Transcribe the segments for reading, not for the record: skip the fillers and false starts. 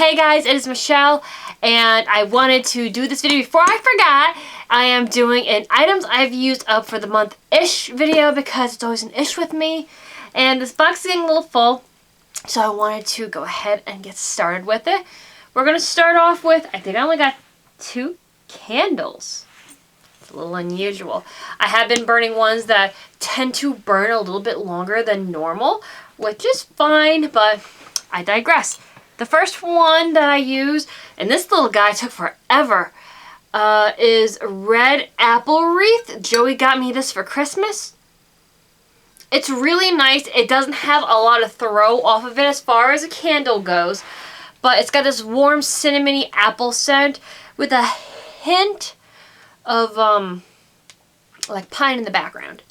Hey guys, it is Michelle, and I wanted to do this video before I forgot. I am doing an items I've used up for the month-ish video because it's always an ish with me. And this box is getting a little full, so I wanted to go ahead and get started with it. We're going to start off with, I think I only got 2 candles. It's a little unusual. I have been burning ones that tend to burn a little bit longer than normal, which is fine, but I digress. The first one that I use, and this little guy took forever, is Red Apple Wreath. Joey got me this for Christmas. It's really nice. It doesn't have a lot of throw off of it as far as a candle goes, but it's got this warm cinnamony apple scent with a hint of like pine in the background.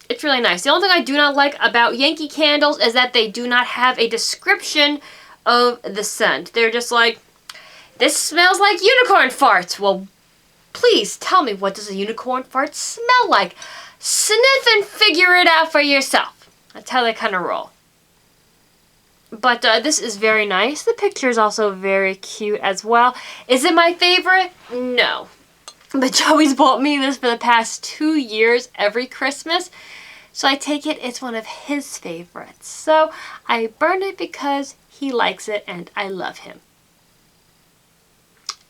It's really nice. The only thing I do not like about Yankee candles is that they do not have a description of the scent. They're just like, this smells like unicorn farts. Well, please tell me, what does a unicorn fart smell like? Sniff and figure it out for yourself. That's how they kind of roll. But this is very nice. The picture is also very cute as well. Is it my favorite? No. But Joey's bought me this for the past 2 years every Christmas. So I take it it's one of his favorites. So I burn it because he likes it and I love him.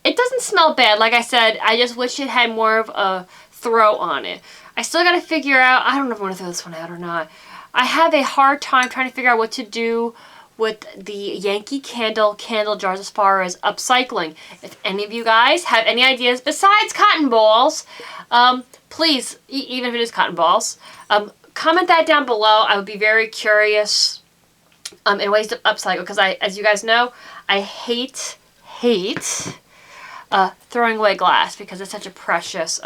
It doesn't smell bad. Like I said, I just wish it had more of a throw on it. I still got to figure out, I don't know if I want to throw this one out or not. I have a hard time trying to figure out what to do with the Yankee candle jars as far as upcycling. If any of you guys have any ideas besides cotton balls, please, even if it is cotton balls, comment that down below. I would be very curious in ways to upcycle, because as you guys know, I hate throwing away glass because it's such a precious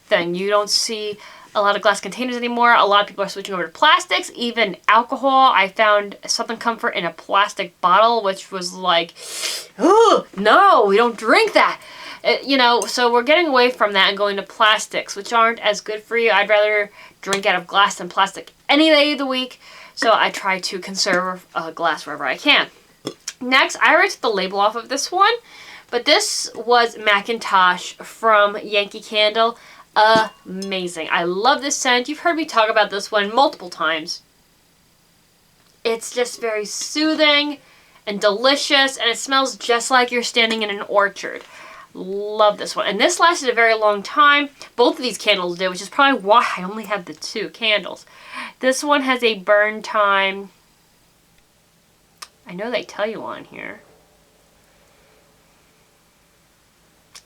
thing. You don't see a lot of glass containers anymore. A lot of people are switching over to plastics, even alcohol. I found Southern Comfort in a plastic bottle, which was like, oh, no, we don't drink that. You know, so we're getting away from that and going to plastics, which aren't as good for you. I'd rather drink out of glass than plastic any day of the week. So I try to conserve glass wherever I can. Next, I already took the label off of this one, but this was Macintosh from Yankee Candle. Amazing. I love this scent. You've heard me talk about this one multiple times. It's just very soothing and delicious, and it smells just like you're standing in an orchard. Love this one. And this lasted a very long time. Both of these candles did, which is probably why I only have the 2 candles. This one has a burn time. I know they tell you on here.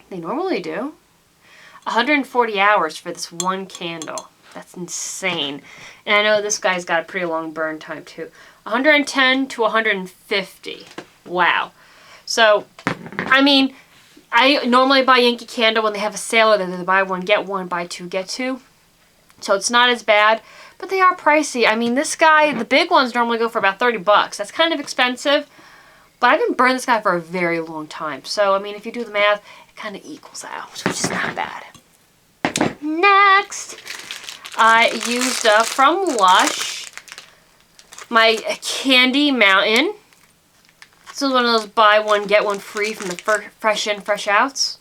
They normally do. 140 hours for this one candle. That's insane. And I know this guy's got a pretty long burn time too. 110 to 150. Wow. So, I mean, I normally buy Yankee Candle when they have a sale, or they buy one, get one, buy 2, get 2. So it's not as bad, but they are pricey. I mean, this guy, the big ones normally go for about 30 bucks. That's kind of expensive, but I've been burning this guy for a very long time. So, I mean, if you do the math, it kind of equals out, which is not bad. Next, I used from Lush my Candy Mountain. This is one of those buy one, get one free from the Fresh In, Fresh Outs.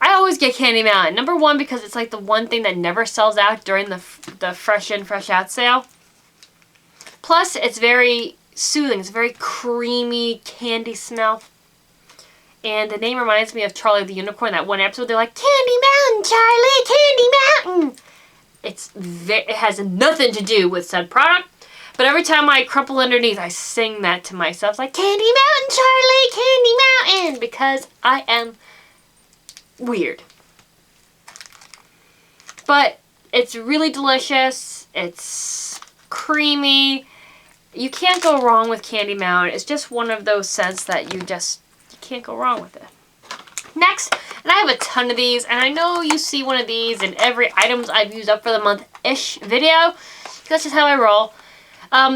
I always get Candy Mountain. Number one, because it's like the one thing that never sells out during the Fresh In, Fresh Out sale. Plus, it's very soothing. It's a very creamy candy smell. And the name reminds me of Charlie the Unicorn. That one episode, they're like, Candy Mountain, Charlie, Candy Mountain. It has nothing to do with said product. But every time I crumple underneath, I sing that to myself. It's like, Candy Mountain, Charlie, Candy Mountain. Because I am weird. But it's really delicious. It's creamy. You can't go wrong with Candy Mountain. It's just one of those scents that you can't go wrong with it. Next, and I have a ton of these, and I know you see one of these in every items I've used up for the month-ish video. That's just how I roll.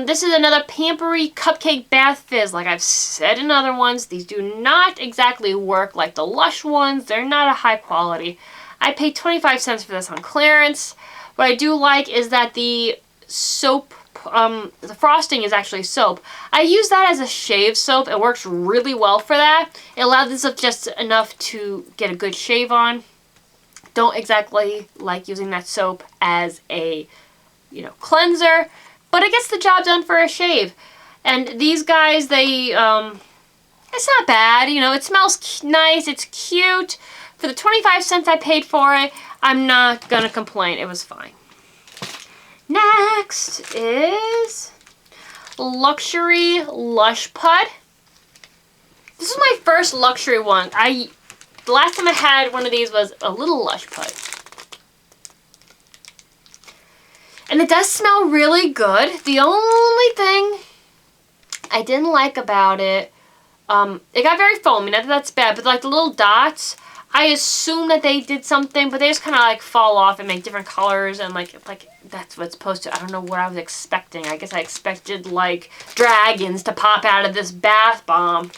This is another Pampery Cupcake Bath Fizz. Like I've said in other ones, these do not exactly work like the Lush ones. They're not a high quality. I paid 25 cents for this on clearance. What I do like is that the soap the frosting is actually soap. I use that as a shave soap. It works really well for that. It allows this up just enough to get a good shave on. Don't exactly like using that soap as a, you know, cleanser, but it gets the job done for a shave. And these guys, they, it's not bad, you know, it smells nice, it's cute. For the 25 cents I paid for it, I'm not gonna complain, it was fine. Next is Luxury Lush Pud. This is my first luxury one. The last time I had one of these was a little Lush Pud. And it does smell really good. The only thing I didn't like about it, it got very foamy. Not that that's bad, but like the little dots, I assume that they did something, but they just kind of like fall off and make different colors, and like that's what's supposed to. I don't know what I was expecting. I guess I expected like dragons to pop out of this bath bomb.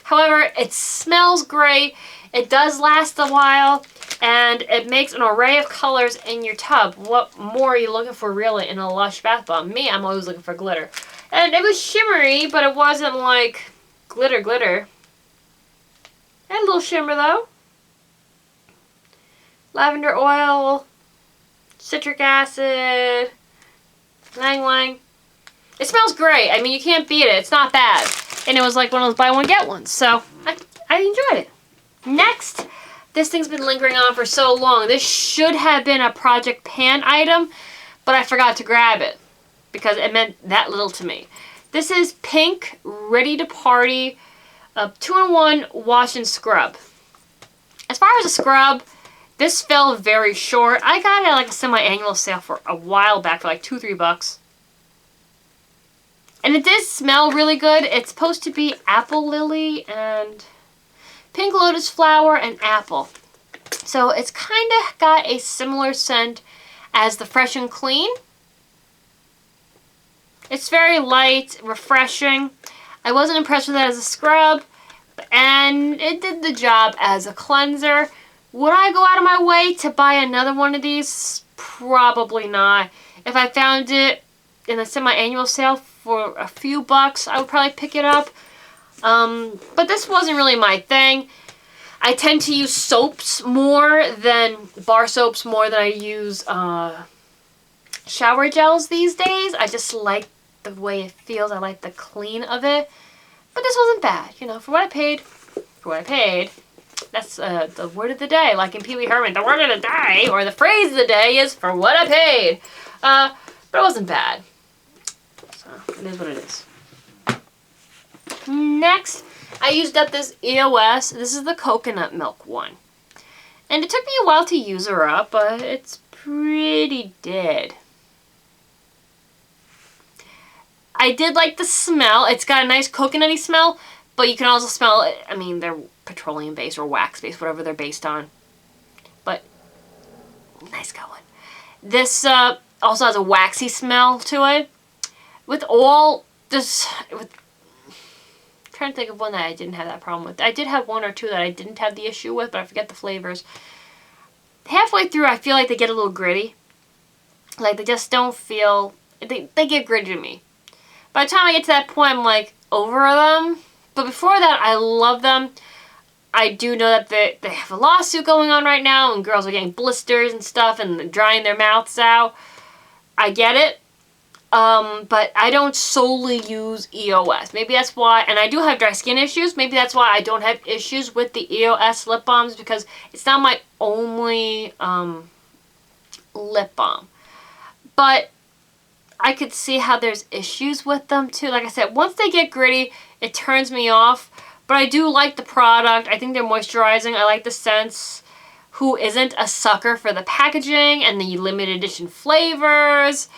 However, it smells great. It does last a while, and it makes an array of colors in your tub. What more are you looking for really in a Lush bath bomb? Me, I'm always looking for glitter. And it was shimmery, but it wasn't like glitter glitter. It had a little shimmer though. Lavender oil, citric acid, lang lang. It smells great. I mean, you can't beat it. It's not bad. And it was like one of those buy one get ones. So I enjoyed it. Next, this thing's been lingering on for so long. This should have been a Project Pan item, but I forgot to grab it because it meant that little to me. This is Pink Ready to Party 2-in-1 Wash and Scrub. As far as a scrub, this fell very short. I got it at like a semi-annual sale for a while back for like $2-3. And it does smell really good. It's supposed to be apple lily and pink lotus flower and apple. So it's kind of got a similar scent as the Fresh and Clean. It's very light, refreshing. I wasn't impressed with it as a scrub, and it did the job as a cleanser. Would I go out of my way to buy another one of these? Probably not. If I found it in a semi-annual sale for a few bucks, I would probably pick it up. But this wasn't really my thing. I tend to use soaps more than bar soaps, more than I use shower gels these days. I just like the way it feels. I like the clean of it. But this wasn't bad. You know, for what I paid. That's the word of the day. Like in Pee Wee Herman, the word of the day, or the phrase of the day is for what I paid. But it wasn't bad. So, it is what it is. Next, I used up this EOS. This is the coconut milk one. And it took me a while to use her up, but it's pretty dead. I did like the smell. It's got a nice coconutty smell, but you can also smell it. I mean, they're petroleum based or wax based, whatever they're based on. But nice going. This also has a waxy smell to it. With all this, I'm trying to think of one that I didn't have that problem with. I did have one or two that I didn't have the issue with, but I forget the flavors. Halfway through, I feel like they get a little gritty. Like they just don't feel, they get gritty to me. By the time I get to that point, I'm like over them. But before that, I love them. I do know that they have a lawsuit going on right now, and girls are getting blisters and stuff and drying their mouths out. I get it. But I don't solely use EOS. Maybe that's why, and I do have dry skin issues. Maybe that's why I don't have issues with the EOS lip balms, because it's not my only lip balm. But I could see how there's issues with them too. Like I said, once they get gritty, it turns me off. But I do like the product. I think they're moisturizing. I like the scents. Who isn't a sucker for the packaging and the limited edition flavors?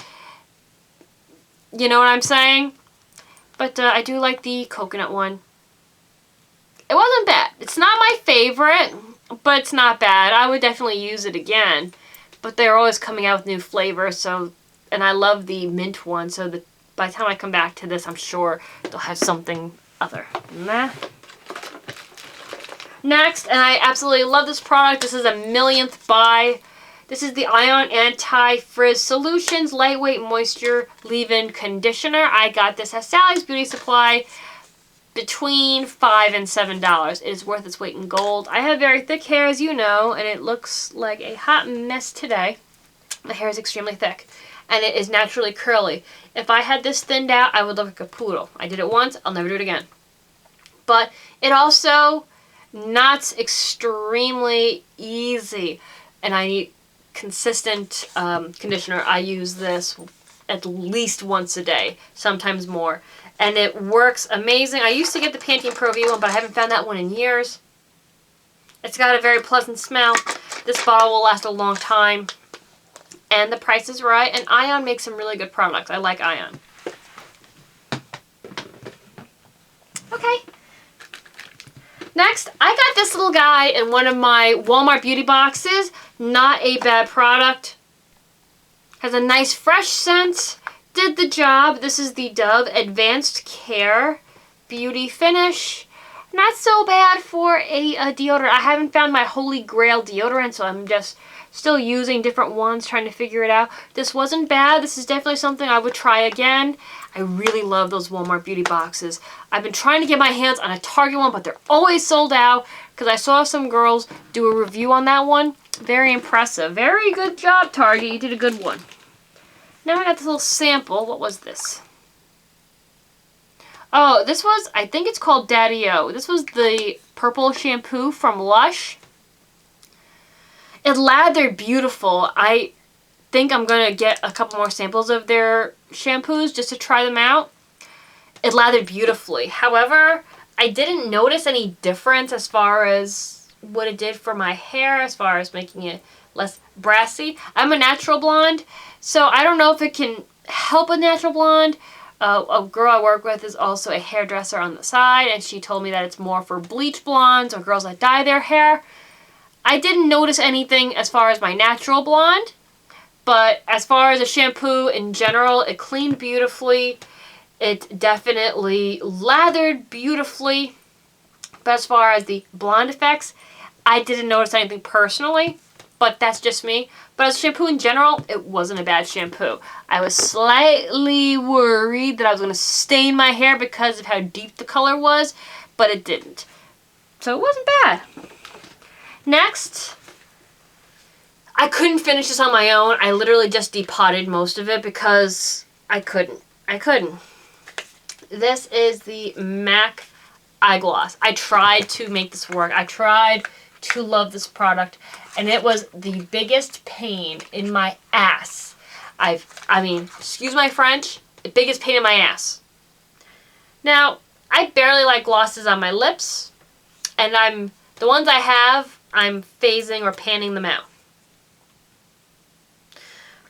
You know what I'm saying? But I do like the coconut one. It wasn't bad. It's not my favorite, but it's not bad. I would definitely use it again. But they're always coming out with new flavors, so, and I love the mint one, so by the time I come back to this, I'm sure they'll have something other than that. Next, and I absolutely love this product. This is a millionth buy. This is the Ion Anti-Frizz Solutions Lightweight Moisture Leave-In Conditioner. I got this at Sally's Beauty Supply between $5 and $7. It is worth its weight in gold. I have very thick hair, as you know, and it looks like a hot mess today. My hair is extremely thick, and it is naturally curly. If I had this thinned out, I would look like a poodle. I did it once, I'll never do it again. But it also knots extremely easy, and I need consistent conditioner. I use this at least once a day, sometimes more. And it works amazing. I used to get the Pantene Pro V one, but I haven't found that one in years. It's got a very pleasant smell. This bottle will last a long time. And the price is right. And Ion makes some really good products. I like Ion. Okay. Next, I got this little guy in one of my Walmart beauty boxes. Not a bad product. Has a nice fresh scent. Did the job. This is the Dove Advanced Care Beauty Finish. Not so bad for a deodorant. I haven't found my holy grail deodorant, so I'm just still using different ones, trying to figure it out. This wasn't bad. This is definitely something I would try again. I really love those Walmart beauty boxes. I've been trying to get my hands on a Target one, but they're always sold out because I saw some girls do a review on that one. Very impressive. Very good job, Target. You did a good one. Now I got this little sample. What was this? Oh, this was, I think it's called Daddy-O. This was the purple shampoo from Lush. It lathered beautiful. I think I'm going to get a couple more samples of their shampoos just to try them out. It lathered beautifully. However, I didn't notice any difference as far as what it did for my hair, as far as making it less brassy. I'm a natural blonde, so I don't know if it can help a natural blonde. A girl I work with is also a hairdresser on the side, and she told me that it's more for bleach blondes or girls that dye their hair. I didn't notice anything as far as my natural blonde, but as far as a shampoo in general, it cleaned beautifully. It definitely lathered beautifully. But as far as the blonde effects, I didn't notice anything personally, but that's just me. But as a shampoo in general, it wasn't a bad shampoo. I was slightly worried that I was going to stain my hair because of how deep the color was, but it didn't. So it wasn't bad. Next, I couldn't finish this on my own. I literally just depotted most of it because I couldn't. This is the MAC eye gloss. I tried to make this work. I tried to love this product, and it was the biggest pain in my ass. I mean, excuse my French, the biggest pain in my ass. Now, I barely like glosses on my lips, and the ones I have, I'm phasing or panning them out.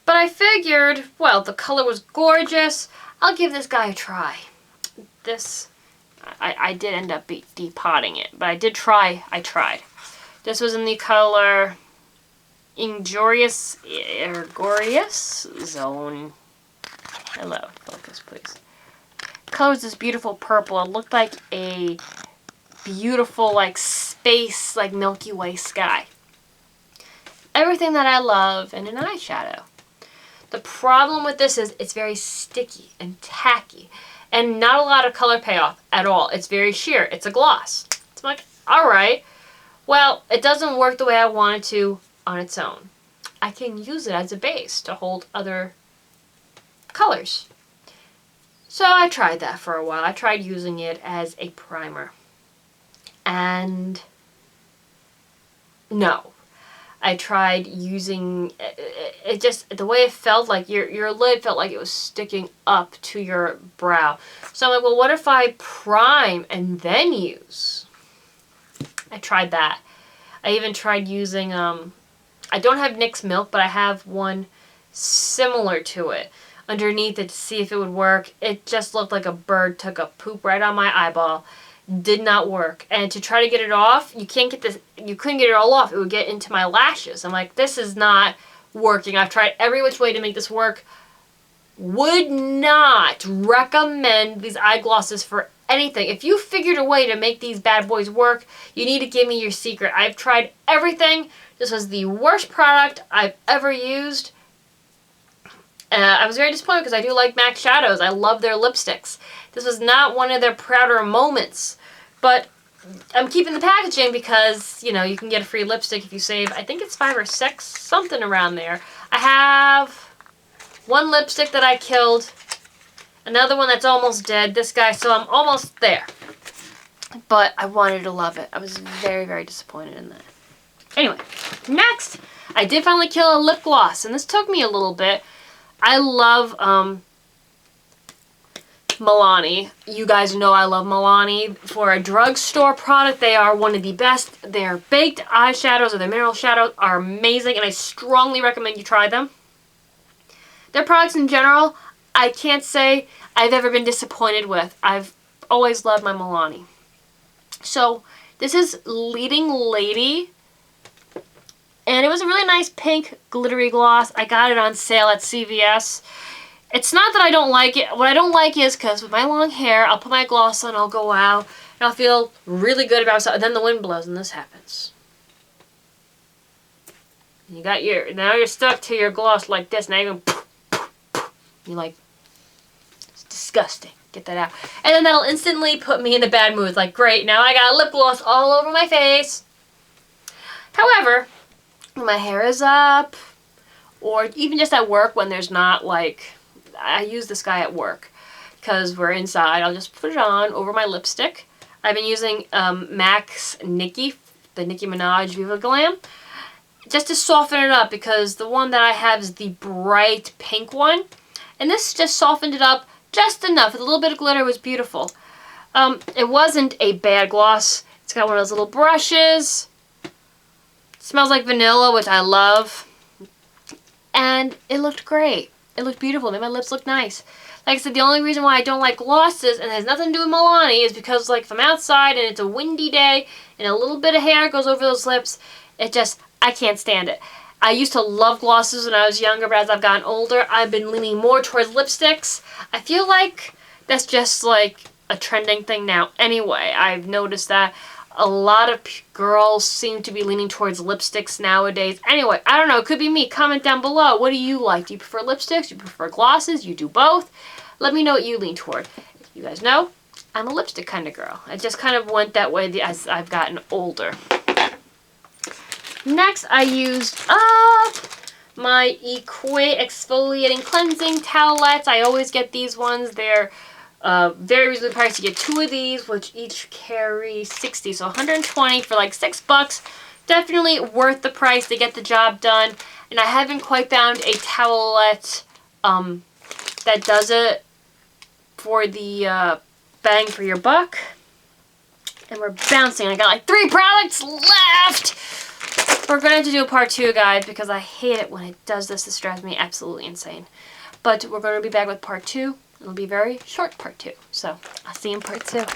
But I figured, well, the color was gorgeous. I'll give this guy a try. This, I did end up depotting it, but I tried. This was in the color Injurious Zone. Hello, focus please. Color was this beautiful purple. It looked like a beautiful, like, space, like Milky Way sky. Everything that I love in an eyeshadow. The problem with this is it's very sticky and tacky and not a lot of color payoff at all. It's very sheer. It's a gloss. It's like, alright, well, it doesn't work the way I want it to on its own. I can use it as a base to hold other colors. So I tried that for a while. I tried using it as a primer. And no. I tried using it just the way it felt like your lid felt like it was sticking up to your brow. So I'm like, well, what if I prime and then use? I tried that. I even tried using I don't have NYX Milk, but I have one similar to it underneath it to see if it would work. It just looked like a bird took a poop right on my eyeball. Did not work. And to try to get it off, you couldn't get it all off. It would get into my lashes. I'm like, this is not working. I've tried every which way to make this work. Would not recommend these eye glosses for anything. If you figured a way to make these bad boys work, you need to give me your secret. I've tried everything. This was the worst product I've ever used. I was very disappointed because I do like MAC Shadows. I love their lipsticks. This was not one of their prouder moments. But I'm keeping the packaging because, you know, you can get a free lipstick if you save, I think it's 5 or 6, something around there. I have one lipstick that I killed, another one that's almost dead, this guy, so I'm almost there. But I wanted to love it. I was very, very disappointed in that. Anyway, next, I did finally kill a lip gloss, and this took me a little bit. I love Milani. You guys know I love Milani. For a drugstore product, they are one of the best. Their baked eyeshadows or their mineral shadows are amazing, and I strongly recommend you try them. Their products in general, I can't say I've ever been disappointed with. I've always loved my Milani. So, this is Leading Lady. And it was a really nice pink glittery gloss. I got it on sale at CVS. It's not that I don't like it. What I don't like is because with my long hair, I'll put my gloss on, I'll go out, and I'll feel really good about myself. And then the wind blows and this happens. You got now you're stuck to your gloss like this. Now you're like, it's disgusting. Get that out. And then that'll instantly put me in a bad mood. Like, great, now I got lip gloss all over my face. However, when my hair is up, or even just at work when there's not, like, I use this guy at work because we're inside. I'll just put it on over my lipstick. I've been using MAC's Nicki, the Nicki Minaj Viva Glam, just to soften it up because the one that I have is the bright pink one. And this just softened it up just enough. With a little bit of glitter, it was beautiful. It wasn't a bad gloss. It's got one of those little brushes. It smells like vanilla, which I love. And it looked great. It looked beautiful. It made my lips look nice. Like I said, the only reason why I don't like glosses, and it has nothing to do with Milani, is because, like, if I'm outside and it's a windy day and a little bit of hair goes over those lips, I can't stand it. I used to love glosses when I was younger, but as I've gotten older, I've been leaning more towards lipsticks. I feel like that's just, like, a trending thing now. Anyway, I've noticed that a lot of girls seem to be leaning towards lipsticks nowadays. Anyway, I don't know. It could be me. Comment down below. What do you like? Do you prefer lipsticks? Do you prefer glosses? You do both? Let me know what you lean toward. You guys know, I'm a lipstick kind of girl. I just kind of went that way as I've gotten older. Next, I used up my Equate Exfoliating Cleansing Towelettes. I always get these ones. They're very reasonably priced. You get 2 of these, which each carry 60, so 120 for like $6. Definitely worth the price to get the job done. And I haven't quite found a towelette that does it for the bang for your buck. And we're bouncing. I got like 3 products left. We're going to have to do a part 2, guys, because I hate it when it does this. This drives me absolutely insane. But we're going to be back with part 2. It'll be a very short part 2. So, I'll see you in part 2.